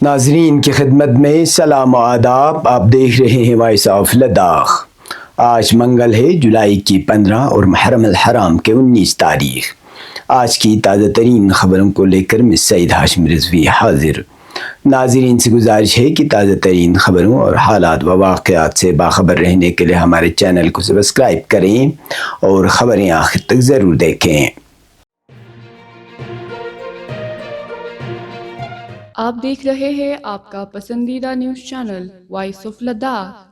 ناظرین کی خدمت میں سلام و آداب. آپ دیکھ رہے ہیں وائس آف لداخ. آج منگل ہے، جولائی کی 15 اور محرم الحرام کے 19 تاریخ. آج کی تازہ ترین خبروں کو لے کر میں سعید ہاشم رضوی حاضر. ناظرین سے گزارش ہے کہ تازہ ترین خبروں اور حالات و واقعات سے باخبر رہنے کے لیے ہمارے چینل کو سبسکرائب کریں اور خبریں آخر تک ضرور دیکھیں. آپ دیکھ رہے ہیں آپ کا پسندیدہ news channel voice of Ladakh.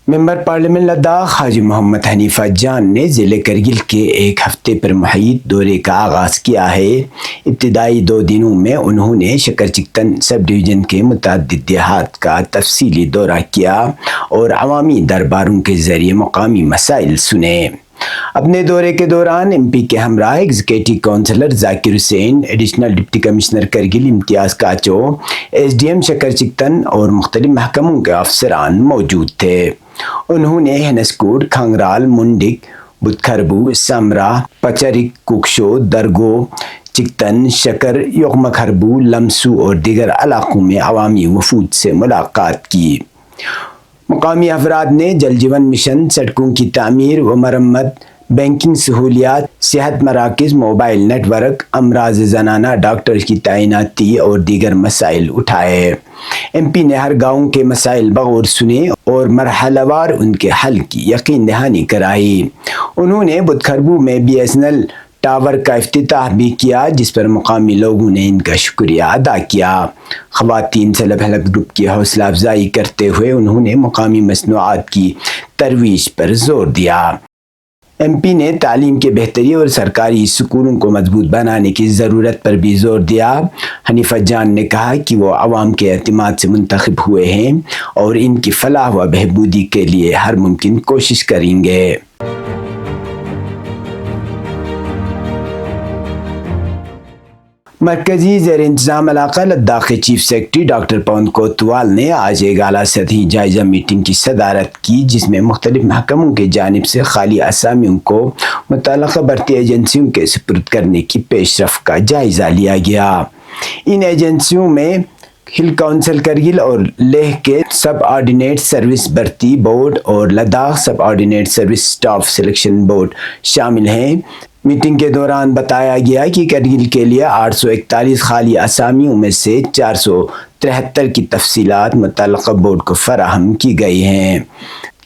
Member parliament Ladakh Haji Muhammad حنیفہ جان نے ضلع کرگل کے ایک ہفتے پر محیط دورے کا آغاز کیا ہے. ابتدائی 2 دنوں میں انہوں نے شکرچکتن سب ڈویژن کے متعدد دیہات کا تفصیلی دورہ کیا اور عوامی درباروں کے ذریعے مقامی مسائل سنے. اپنے دورے کے دوران ایم پی کے ہمراہ ایگزیکٹو کونسلر ذاکر حسین، ایڈیشنل ڈپٹی کمشنر کرگل امتیاز کاچو، ایس ڈی ایم شکرچکتن اور مختلف محکموں کے افسران موجود تھے. انہوں نے ہنسکوٹ، کھنگرال، منڈک، بتخربو، سمرا، پچرک، کوکشو، درگو، چکتن، شکر، یغمکھربو، لمسو اور دیگر علاقوں میں عوامی وفود سے ملاقات کی. مقامی افراد نے جل جیون مشن، سڑکوں کی تعمیر و مرمت، بینکنگ سہولیات، صحت مراکز، موبائل نیٹ ورک، امراض زنانہ ڈاکٹرز کی تعیناتی اور دیگر مسائل اٹھائے. ایم پی نے ہر گاؤں کے مسائل بغور سنے اور مرحلہ وار ان کے حل کی یقین دہانی کرائی. انہوں نے بتخربو میں BSNL ٹاور کا افتتاح بھی کیا، جس پر مقامی لوگوں نے ان کا شکریہ ادا کیا. خواتین سیلف ہیلپ گروپ کی حوصلہ افزائی کرتے ہوئے انہوں نے مقامی مصنوعات کی ترویج پر زور دیا. ایم پی نے تعلیم کی بہتری اور سرکاری اسکولوں کو مضبوط بنانے کی ضرورت پر بھی زور دیا. حنیفہ جان نے کہا کہ وہ عوام کے اعتماد سے منتخب ہوئے ہیں اور ان کی فلاح و بہبودی کے لیے ہر ممکن کوشش کریں گے. مرکزی زیر انتظام علاقہ لداخ کے چیف سیکرٹری ڈاکٹر پون کوتوال نے آج ایک اعلیٰ سطحی جائزہ میٹنگ کی صدارت کی، جس میں مختلف محکموں کی جانب سے خالی اسامیوں کو متعلقہ بھرتی ایجنسیوں کے سپرد کرنے کی پیش رفت کا جائزہ لیا گیا. ان ایجنسیوں میں ہل کونسل کرگل اور لیہ کے سب آرڈینیٹ سروس بھرتی بورڈ اور Ladakh subordinate service staff selection board شامل ہیں. میٹنگ کے دوران بتایا گیا کہ کرگل کے لیے 841 خالی اسامیوں میں سے 473 کی تفصیلات متعلقہ بورڈ کو فراہم کی گئی ہیں،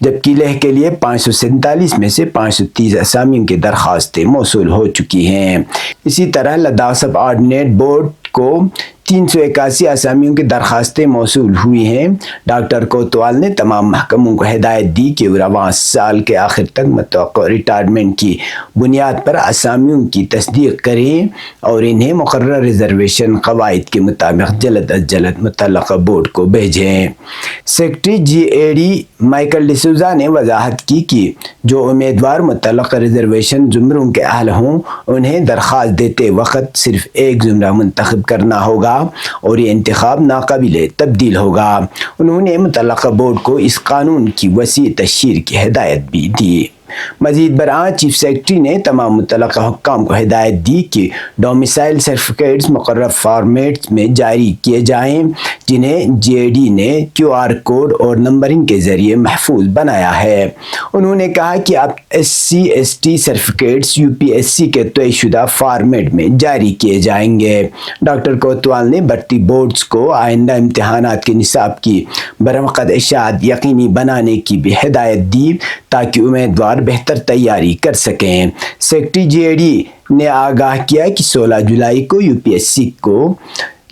جبکہ لیہ کے لیے 547 میں سے 530 اسامیوں کی درخواستیں موصول ہو چکی ہیں. اسی طرح لداخ سب آرڈینیٹ بورڈ کو 381 اسامیوں کی درخواستیں موصول ہوئی ہیں. ڈاکٹر کوتوال نے تمام محکموں کو ہدایت دی کہ وہ رواں سال کے آخر تک متوقع ریٹائرمنٹ کی بنیاد پر اسامیوں کی تصدیق کریں اور انہیں مقررہ ریزرویشن قواعد کے مطابق جلد از جلد متعلقہ بورڈ کو بھیجیں. سیکرٹری GAD مائیکل ڈسوزا نے وضاحت کی کہ جو امیدوار متعلقہ ریزرویشن زمروں کے اہل ہوں، انہیں درخواست دیتے وقت صرف ایک زمرہ منتخب کرنا ہوگا اور یہ انتخاب ناقابل تبدیل ہوگا. انہوں نے متعلقہ بورڈ کو اس قانون کی وسیع تشہیر کی ہدایت بھی دی. مزید برآں چیف سیکرٹری نے تمام متعلقہ حکام کو ہدایت دی کہ ڈومیسائل سرٹیفکیٹس مقررہ فارمیٹس میں جاری کیے جائیں، جنہیں GAD نے QR کوڈ اور نمبرنگ کے ذریعے محفوظ بنایا ہے. انہوں نے کہا کہ اب SC/ST سرٹیفکیٹس UPSC کے طے شدہ فارمیٹ میں جاری کیے جائیں گے. ڈاکٹر کوتوال نے بھرتی بورڈز کو آئندہ امتحانات کے نصاب کی بروقت اشاعت یقینی بنانے کی بھی ہدایت دی تاکہ امیدوار بہتر تیاری کر سکیں. سیکرٹری GAD نے آگاہ کیا کہ 16 جولائی کو UPSC کو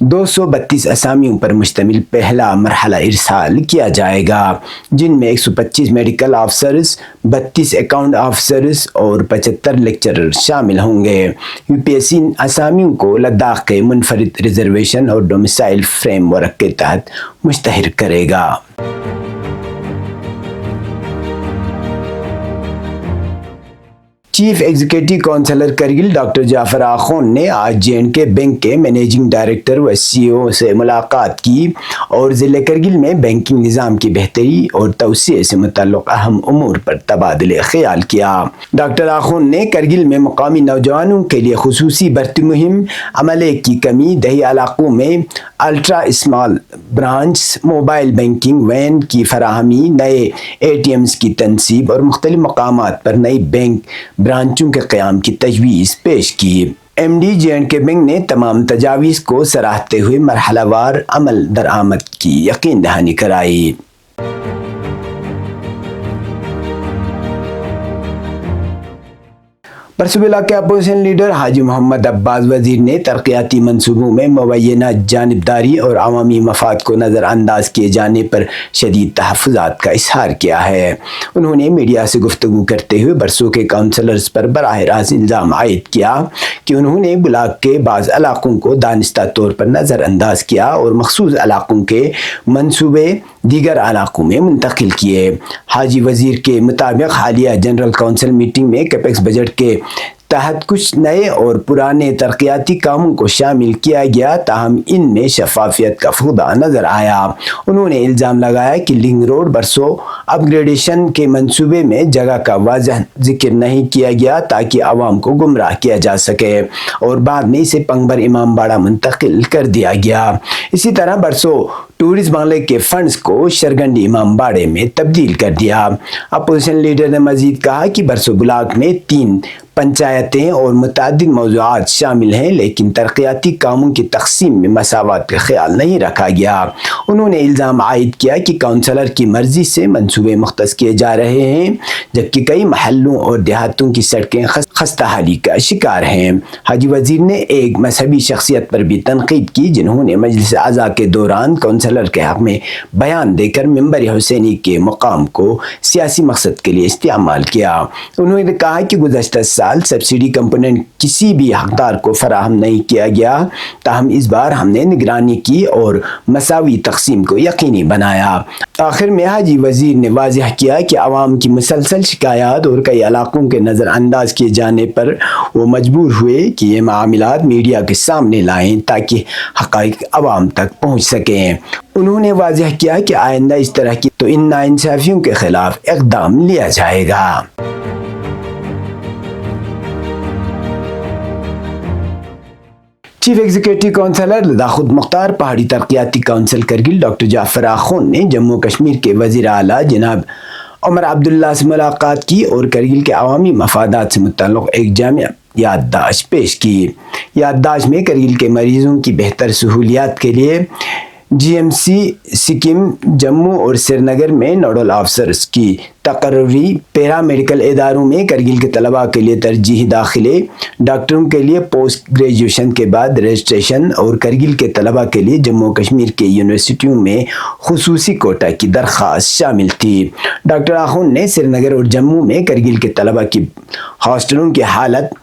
232 اسامیوں پر مشتمل پہلا مرحلہ ارسال کیا جائے گا، جن میں 125 میڈیکل آفیسرز، 32 اکاؤنٹ آفیسرز اور 75 لیکچرر شامل ہوں گے. UPSC اسامیوں کو لداخ کے منفرد ریزرویشن اور ڈومیسائل فریم ورک کے تحت مشتہر کرے گا. Chief executive councillor Kargil doctor Jafar Akhoon نے آج JNK بینک کے مینیجنگ ڈائریکٹر و CEO سے ملاقات کی اور ضلع کرگل میں بینکنگ نظام کی بہتری اور توسیع سے متعلق اہم امور پر تبادلہ خیال کیا۔ ڈاکٹر آخون نے کرگل میں مقامی نوجوانوں کے لیے خصوصی بھرتی مہم، عملے کی کمی، دیہی علاقوں میں ultra small branch, mobile banking when کی فراہمی، نئے ATMs کی تنصیب اور مختلف مقامات پر نئی بینک برانچوں کے قیام کی تجویز پیش کی۔ MD JNK بینک نے تمام تجاویز کو سراہتے ہوئے مرحلہ وار عمل درآمد کی یقین دہانی کرائی۔ برصوبہ کے اپوزیشن لیڈر حاجی محمد عباس وزیر نے ترقیاتی منصوبوں میں مبینہ جانبداری اور عوامی مفاد کو نظر انداز کیے جانے پر شدید تحفظات کا اظہار کیا ہے۔ انہوں نے میڈیا سے گفتگو کرتے ہوئے برسوں کے کونسلرز پر براہ راست الزام عائد کیا کہ انہوں نے بلاک کے بعض علاقوں کو دانستہ طور پر نظر انداز کیا اور مخصوص علاقوں کے منصوبے دیگر علاقوں میں منتقل کیے۔ حاجی وزیر کے مطابق حالیہ جنرل کونسل میٹنگ میں کیپیکس بجٹ کے تحت کچھ نئے اور پرانے ترقیاتی کاموں کو شامل کیا گیا، تاہم ان میں شفافیت کا فقدان نظر آیا۔ انہوں نے الزام لگایا کہ لنک روڈ برسوں اپ گریڈیشن کے منصوبے میں جگہ کا واضح ذکر نہیں کیا گیا تاکہ عوام کو گمراہ کیا جا سکے اور بعد میں اسے پنگبر امام باڑہ منتقل کر دیا گیا۔ اسی طرح برسوں ٹورسٹ بنگلے کے فنڈز کو شرگنڈی امام باڑے میں تبدیل کر دیا۔ اپوزیشن لیڈر نے مزید کہا کہ برسوں بلاک میں 3 پنچایتیں اور متعدد موضوعات شامل ہیں، لیکن ترقیاتی کاموں کی تقسیم میں مساوات کا خیال نہیں رکھا گیا۔ انہوں نے الزام عائد کیا کہ کونسلر کی مرضی سے منصوبے مختص کیے جا رہے ہیں، جبکہ کئی محلوں اور دیہاتوں کی سڑکیں خستہ حالی کا شکار ہیں۔ حاجی وزیر نے ایک مذہبی شخصیت پر بھی تنقید کی، جنہوں نے مجلس اعضاء کے دوران کونسلر کے حق میں بیان دے کر منبر حسینی کے مقام کو سیاسی مقصد کے لیے استعمال کیا۔ انہوں نے کہا کہ گزشتہ سال سبسڈی کمپوننٹ کسی بھی حقدار کو فراہم نہیں کیا گیا، تاہم اس بار ہم نے نگرانی کی اور مساوی تقسیم کو یقینی بنایا۔ آخر میں حاجی وزیر نے واضح کیا کہ عوام کی مسلسل شکایات اور کئی علاقوں کے نظر انداز کیے جانے پر وہ مجبور ہوئے کہ یہ معاملات میڈیا کے سامنے لائیں تاکہ حقائق عوام تک پہنچ سکیں۔ انہوں نے واضح کیا کہ آئندہ اس طرح کی تو ان ناانصافیوں کے خلاف اقدام لیا جائے گا۔ چیف ایگزیکٹو کونسلر لداخ خود مختار پہاڑی ترقیاتی کونسل کرگل ڈاکٹر جعفر آخون نے جموں کشمیر کے وزیر اعلیٰ جناب عمر عبداللہ سے ملاقات کی اور کرگل کے عوامی مفادات سے متعلق ایک جامع یادداشت پیش کی۔ یادداشت میں کرگل کے مریضوں کی بہتر سہولیات کے لیے GMC سکم، جموں اور سری نگر میں نوڈل آفیسرز کی تقرری، پیرا میڈیکل اداروں میں کرگل کے طلباء کے لیے ترجیحی داخلے، ڈاکٹروں کے لیے پوسٹ گریجویشن کے بعد رجسٹریشن اور کرگل کے طلباء کے لیے جموں کشمیر کے یونیورسٹیوں میں خصوصی کوٹا کی درخواست شامل تھی۔ ڈاکٹر آخون نے سری نگر اور جموں میں کرگل کے طلباء کی ہاسٹلوں کی حالت،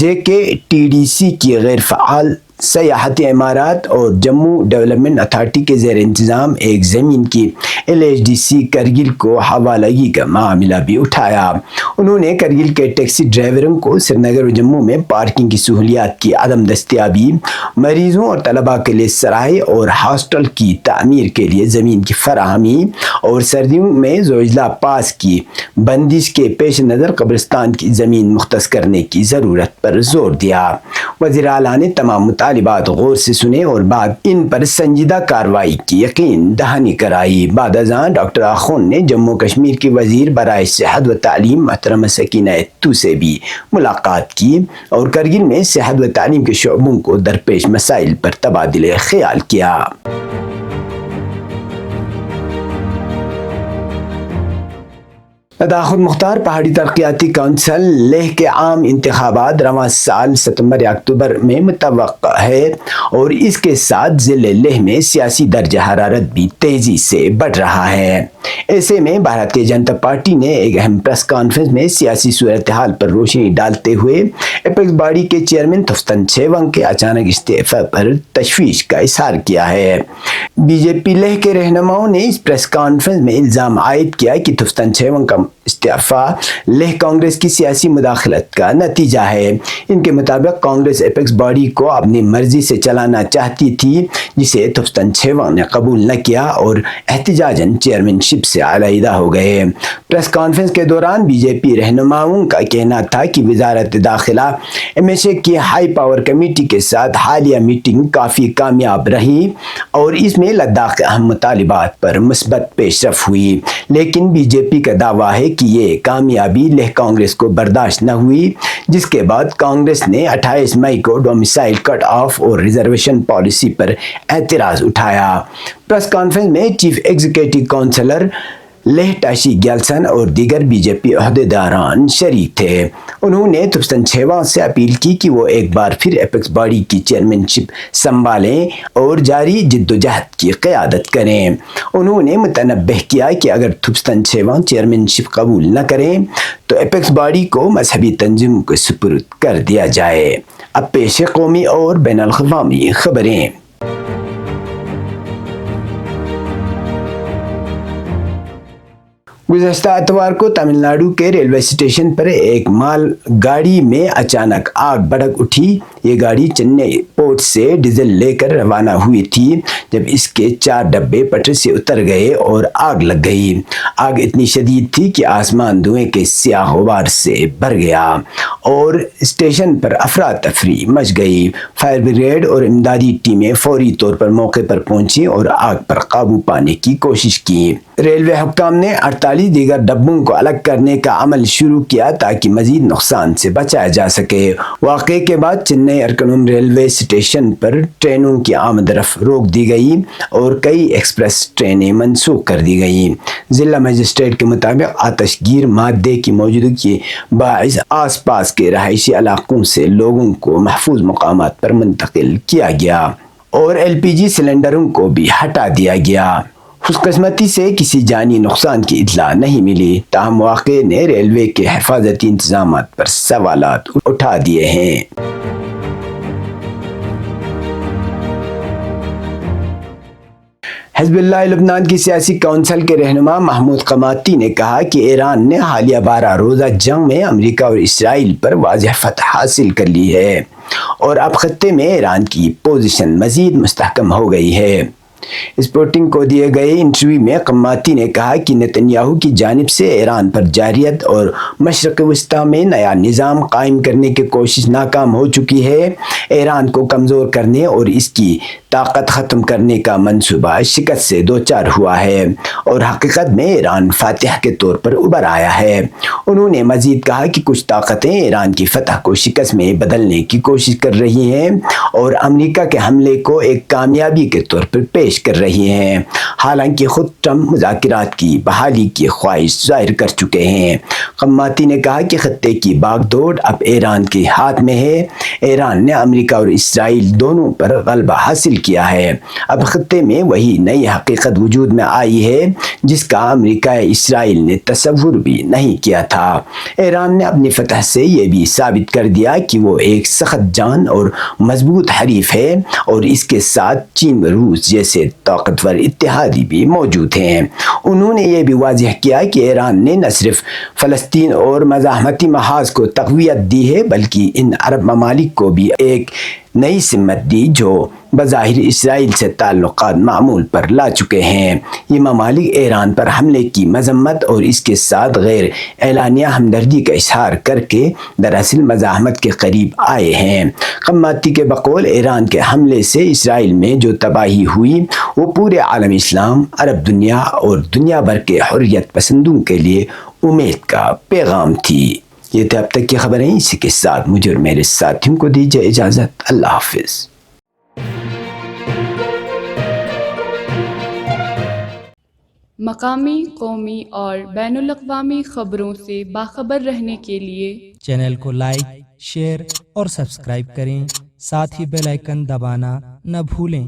JKTDC کی غیر فعال سیاحتی عمارات اور جموں ڈیولپمنٹ اتھارٹی کے زیر انتظام ایک زمین کی LHDC کرگل کو حوالگی کا معاملہ بھی اٹھایا۔ انہوں نے کرگل کے ٹیکسی ڈرائیوروں کو سری نگر اور جموں میں پارکنگ کی سہولیات کی عدم دستیابی، مریضوں اور طلباء کے لیے سرائے اور ہاسٹل کی تعمیر کے لیے زمین کی فراہمی اور سردیوں میں زوجلا پاس کی بندش کے پیش نظر قبرستان کی زمین مختص کرنے کی ضرورت پر زور دیا۔ وزیر اعلیٰ نے تمام مطالبات غور سے سنے اور بعد ان پر سنجیدہ کارروائی کی یقین دہانی کرائی۔ بعد ازاں ڈاکٹر آخون نے جموں کشمیر کی وزیر برائے صحت و تعلیم محترمہ سکینہ اتو سے بھی ملاقات کی اور کرگل میں صحت و تعلیم کے شعبوں کو درپیش مسائل پر تبادلہ خیال کیا۔ لداخ خود مختار پہاڑی ترقیاتی کونسل لیہ کے عام انتخابات رواں سال ستمبر یا اکتوبر میں متوقع ہے اور اس کے ساتھ ضلع لیہ میں سیاسی درجہ حرارت بھی تیزی سے بڑھ رہا ہے۔ ایسے میں بھارتیہ جنتا پارٹی نے ایک اہم پریس کانفرنس میں سیاسی صورتحال پر روشنی ڈالتے ہوئے ایپیکس باڈی کے چیئرمین تھوپتن چھیونگ کے اچانک استعفے پر تشویش کا اظہار کیا ہے۔ BJP لیہ کے رہنماؤں نے اس پریس کانفرنس میں الزام عائد کیا کہ تھوپتن چھیونگ کا استعفا لیہ کانگریس کی سیاسی مداخلت کا نتیجہ ہے۔ ان کے مطابق کانگریس ایپیکس باڈی کو اپنی مرضی سے چلانا چاہتی تھی، جسے تھپسن چھیوا نے قبول نہ کیا اور احتجاجاً چیئرمین شپ سے علیحدہ ہو گئے۔ پریس کانفرنس کے دوران بی جے پی رہنماؤں کا کہنا تھا کہ وزارت داخلہ MHA کی ہائی پاور کمیٹی کے ساتھ حالیہ میٹنگ کافی کامیاب رہی اور اس میں لداخ کے اہم مطالبات پر مثبت پیش رفت ہوئی، لیکن بی جے پی کا دعویٰ ہے کہ یہ کامیابی لیہ کانگریس کو برداشت نہ ہوئی، جس کے بعد کانگریس نے 28 مئی کو ڈومیسائل کٹ آف اور ریزرویشن پالیسی پر اعتراض اٹھایا۔ پریس کانفرنس میں چیف ایگزیکٹو کونسلر لیہ ٹاشی گیلسن اور دیگر بی جے پی عہدیداران شریک تھے۔ انہوں نے تھپسن چھیوا سے اپیل کی کہ وہ ایک بار پھر ایپیکس باڈی کی چیئرمین شپ سنبھالیں اور جاری جدوجہد کی قیادت کریں۔ انہوں نے متنبہ کیا کہ اگر تھپسن چھیوا چیئرمین شپ قبول نہ کریں تو ایپیکس باڈی کو مذہبی تنظیموں کے سپرد کر دیا جائے۔ اب پیش قومی اور بین الاقوامی خبریں۔ گزشتہ اتوار کو تمل ناڈو کے ریلوے اسٹیشن پر ایک مال گاڑی میں اچانک آگ بھڑک اٹھی۔ یہ گاڑی چنئی پورٹ سے ڈیزل لے کر روانہ ہوئی تھی جب اس کے 4 ڈبے پٹری سے اتر گئے اور آگ لگ گئی۔ آگ اتنی شدید تھی کہ آسمان دھوئیں کے سیاہ غبار سے بھر گیا اور اسٹیشن پر افراتفری مچ گئی۔ فائر بریگیڈ اور امدادی ٹیمیں فوری طور پر موقع پر پہنچی اور آگ پر قابو پانے کی کوشش کی۔ ریلوے حکام نے 48 دیگر ڈبوں کو الگ کرنے کا عمل شروع کیا تاکہ مزید نقصان سے بچایا جا سکے۔ واقعے کے بعد چنئی ارکنم ریلوے اسٹیشن پر ٹرینوں کی آمد رفت روک دی گئی اور کئی ایکسپریس ٹرینیں منسوخ کر دی گئیں۔ ضلع مجسٹریٹ کے مطابق آتش گیر مادے کی موجودگی کے باعث آس پاس کے رہائشی علاقوں سے لوگوں کو محفوظ مقامات پر منتقل کیا گیا اور LPG سلنڈروں کو بھی ہٹا دیا گیا۔ خوش قسمتی سے کسی جانی نقصان کی اطلاع نہیں ملی، تاہم واقعے نے ریلوے کے حفاظتی انتظامات پر سوالات اٹھا دیے ہیں۔ حزب اللہ لبنان کی سیاسی کونسل کے رہنما محمود قماتی نے کہا کہ ایران نے حالیہ 12 روزہ جنگ میں امریکہ اور اسرائیل پر واضح فتح حاصل کر لی ہے اور اب خطے میں ایران کی پوزیشن مزید مستحکم ہو گئی ہے۔ اسپوٹنگ کو دیے گئے انٹرویو میں قماتی نے کہا کہ نتنیاہو کی جانب سے ایران پر جارحیت اور مشرق وسطی میں نیا نظام قائم کرنے کی کوشش ناکام ہو چکی ہے۔ ایران کو کمزور کرنے اور اس کی طاقت ختم کرنے کا منصوبہ شکست سے دوچار ہوا ہے اور حقیقت میں ایران فاتح کے طور پر ابھر آیا ہے۔ انہوں نے مزید کہا کہ کچھ طاقتیں ایران کی فتح کو شکست میں بدلنے کی کوشش کر رہی ہیں اور امریکہ کے حملے کو ایک کامیابی کے طور پر پیش کر رہی ہیں، حالانکہ خود ٹرمپ مذاکرات کی بحالی کی خواہش ظاہر کر چکے ہیں۔ قماتی نے کہا کہ خطے کی باغ دوڑ اب ایران کے ہاتھ میں ہے۔ ایران نے امریکہ اور اسرائیل دونوں پر غلبہ حاصل کیا ہے۔ اب خطے میں وہی نئی حقیقت وجود میں آئی ہے جس کا امریکہ یا اسرائیل نے تصور بھی نہیں کیا تھا۔ ایران نے اپنی فتح سے یہ بھی ثابت کر دیا کہ وہ ایک سخت جان اور مضبوط حریف ہے اور اس کے ساتھ چین و روس جیسے طاقتور اتحادی بھی موجود ہیں۔ انہوں نے یہ بھی واضح کیا کہ ایران نے نہ صرف فلسطین اور مزاحمتی محاذ کو تقویت دی ہے بلکہ ان عرب ممالک کو بھی ایک نئی سمت دی جو بظاہر اسرائیل سے تعلقات معمول پر لا چکے ہیں۔ یہ ممالک ایران پر حملے کی مذمت اور اس کے ساتھ غیر اعلانیہ ہمدردی کا اظہار کر کے دراصل مزاحمت کے قریب آئے ہیں۔ قماتی کے بقول ایران کے حملے سے اسرائیل میں جو تباہی ہوئی وہ پورے عالم اسلام، عرب دنیا اور دنیا بھر کے حریت پسندوں کے لیے امید کا پیغام تھی۔ یہ تھے اب تک کی خبریں، اسی کے ساتھ مجھے اور میرے ساتھیوں کو دیجیے اجازت۔ اللہ حافظ۔ مقامی، قومی اور بین الاقوامی خبروں سے باخبر رہنے کے لیے چینل کو لائک، شیئر اور سبسکرائب کریں، ساتھ ہی بیل آئیکن دبانا نہ بھولیں۔